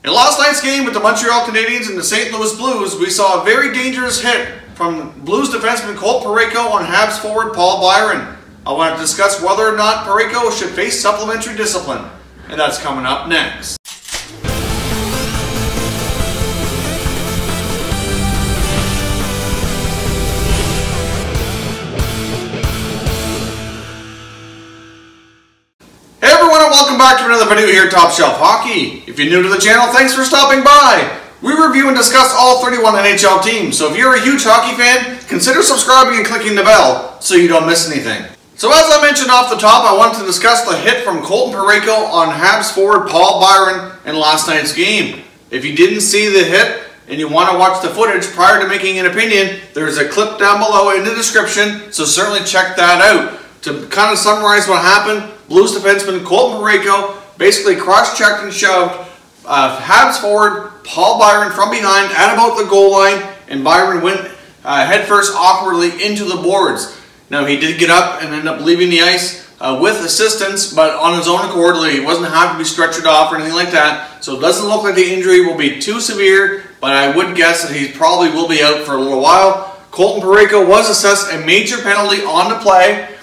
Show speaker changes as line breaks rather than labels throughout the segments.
In last night's game with the Montreal Canadiens and the St Louis Blues, we saw a very dangerous hit from Blues defenseman Colt Parayko on Habs forward Paul Byron. I want to discuss whether or not Parayko should face supplementary discipline, and that's coming up next. Hey everyone, and welcome back to another video here at Top Shelf Hockey. If you're new to the channel, thanks for stopping by. We review and discuss all 31 NHL teams, so if you're a huge hockey fan, consider subscribing and clicking the bell so you don't miss anything. So as I mentioned off the top, I wanted to discuss the hit from Colt Parayko on Habs forward Paul Byron in last night's game. If you didn't see the hit and you want to watch the footage prior to making an opinion, there's a clip down below in the description, so certainly check that out. To kind of summarize what happened, Blues defenseman Colt Parayko basically cross-checked and shoved Habs forward Paul Byron from behind at about the goal line, and Byron went headfirst awkwardly into the boards. Now he did get up and end up leaving the ice with assistance, but on his own accord. He wasn't having to be stretchered off or anything like that, so it doesn't look like the injury will be too severe, but I would guess that he probably will be out for a little while. Colt Parayko was assessed a major penalty on the play,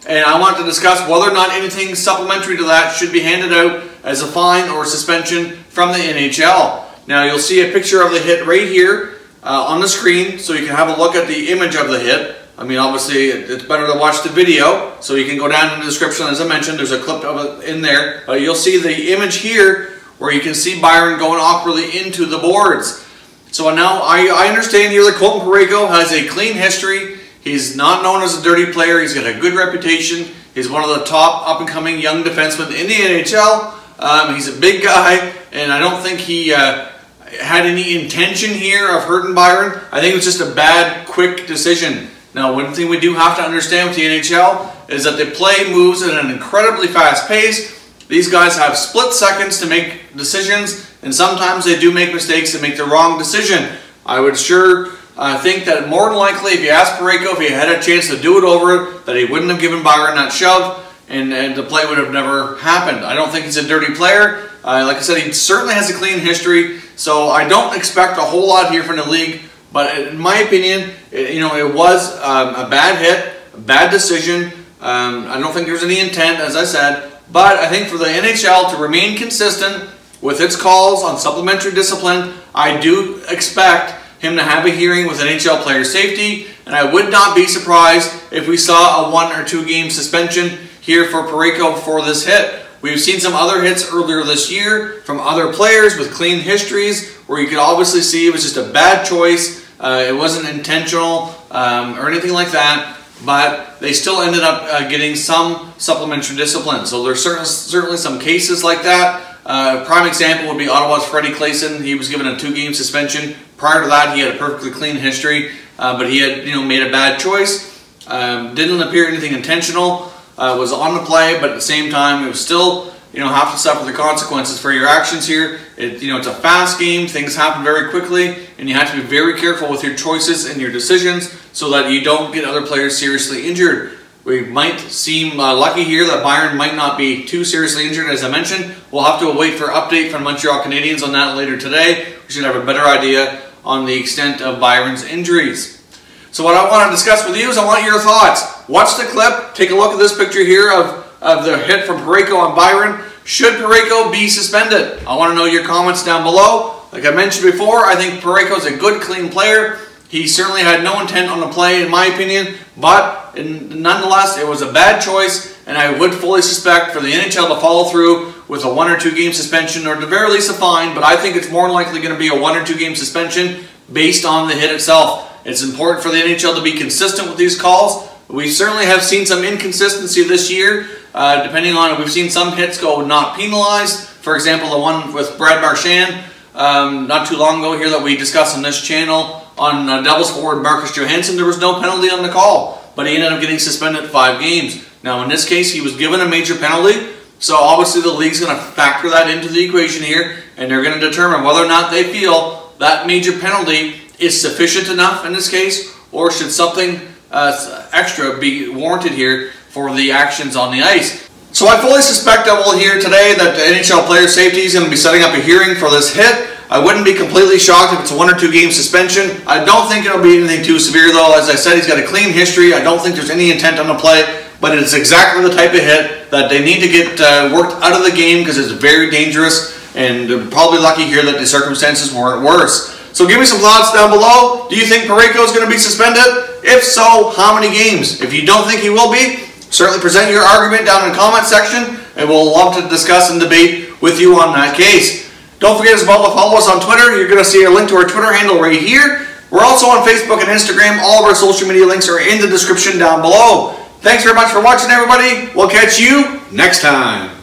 and I want to discuss whether or not anything supplementary to that should be handed out as a fine or suspension from the NHL. Now you'll see a picture of the hit right here on the screen, so you can have a look at the image of the hit. I mean, obviously it's better to watch the video, so you can go down in the description. As I mentioned, there's a clip of it in there. You'll see the image here where you can see Byron going awkwardly into the boards. So now I understand here that Colt Parayko has a clean history. He's not known as a dirty player. He's got a good reputation. He's one of the top up-and-coming young defensemen in the NHL. He's a big guy, and I don't think he had any intention here of hurting Byron. I think it was just a bad, quick decision. Now, one thing we do have to understand with the NHL is that the play moves at an incredibly fast pace. These guys have split seconds to make decisions, and sometimes they do make mistakes and make the wrong decision. I would sure think that more than likely, if you asked Parayko if he had a chance to do it over, that he wouldn't have given Byron that shove, and the play would have never happened. I don't think he's a dirty player. Like I said, he certainly has a clean history, so I don't expect a whole lot here from the league. But in my opinion, it was a bad hit, a bad decision. I don't think there's any intent, as I said. But I think for the NHL to remain consistent with its calls on supplementary discipline, I do expect him to have a hearing with NHL player safety, and I would not be surprised if we saw a 1 or 2 game suspension here for Parayko for this hit. We've seen some other hits earlier this year from other players with clean histories where you could obviously see it was just a bad choice. It wasn't intentional or anything like that, but they still ended up getting some supplementary discipline. So there's certainly some cases like that. A prime example would be Ottawa's Freddie Claesson. He was given a 2-game suspension. Prior to that, he had a perfectly clean history, but he had made a bad choice. Didn't appear anything intentional. Was on the play, but at the same time, it was still have to suffer the consequences for your actions here. It's a fast game. Things happen very quickly, and you have to be very careful with your choices and your decisions so that you don't get other players seriously injured. We might seem lucky here that Byron might not be too seriously injured, as I mentioned. We'll have to wait for an update from Montreal Canadiens on that later today. We should have a better idea on the extent of Byron's injuries. So what I want to discuss with you is I want your thoughts. Watch the clip. Take a look at this picture here of the hit from Parayko on Byron. Should Parayko be suspended? I want to know your comments down below. Like I mentioned before, I think Parayko is a good, clean player. He certainly had no intent on the play, in my opinion, but nonetheless, it was a bad choice, and I would fully suspect for the NHL to follow through with a 1 or 2 game suspension, or at the very least a fine, but I think it's more likely going to be a 1 or 2 game suspension based on the hit itself. It's important for the NHL to be consistent with these calls. We certainly have seen some inconsistency this year, depending on, we've seen some hits go not penalized. For example, the one with Brad Marchand not too long ago here that we discussed on this channel on doubles forward Marcus Johansson, there was no penalty on the call, but he ended up getting suspended 5 games. Now in this case, he was given a major penalty, so obviously the league's going to factor that into the equation here, and they're going to determine whether or not they feel that major penalty is sufficient enough in this case, or should something extra be warranted here for the actions on the ice. So I fully suspect that we'll hear today that the NHL player safety is going to be setting up a hearing for this hit. I wouldn't be completely shocked if it's a 1 or 2 game suspension. I don't think it'll be anything too severe though. As I said, he's got a clean history. I don't think there's any intent on the play, but it's exactly the type of hit that they need to get worked out of the game because it's very dangerous, and they're probably lucky here that the circumstances weren't worse. So give me some thoughts down below. Do you think Parayko is going to be suspended? If so, how many games? If you don't think he will be, certainly present your argument down in the comment section, and we'll love to discuss and debate with you on that case. Don't forget as well to follow us on Twitter. You're going to see a link to our Twitter handle right here. We're also on Facebook and Instagram. All of our social media links are in the description down below. Thanks very much for watching, everybody. We'll catch you next time.